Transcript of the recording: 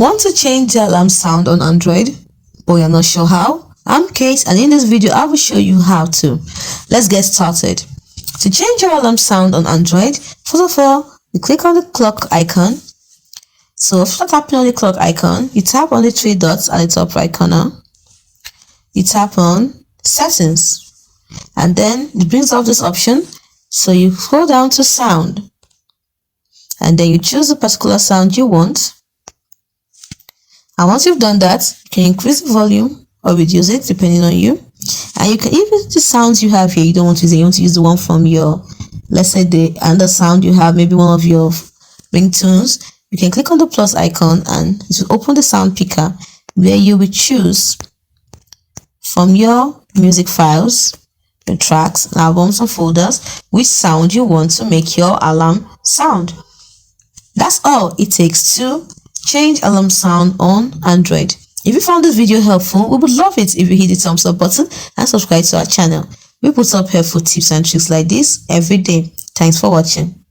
Want to change the alarm sound on Android, but you're not sure how? I'm Kate, and in this video I will show you how to. Let's get started. To change your alarm sound on Android, first of all, you click on the clock icon. So after tapping on the clock icon, you tap on the three dots at the top right corner. You tap on settings, and then it brings up this option. So you scroll down to sound, and then you choose the particular sound you want. And once you've done that, you can increase the volume or reduce it depending on you. And you can even the sounds you have here, you don't want to use it, you want to use the one from your, let's say the other sound you have, maybe one of your ringtones. You can click on the plus icon and it will open the sound picker where you will choose from your music files, your tracks, and albums and folders which sound you want to make your alarm sound. That's all it takes to change alarm sound on Android. If you found this video helpful, we would love it if you hit the thumbs up button and subscribe to our channel. We put up helpful tips and tricks like this every day. Thanks for watching.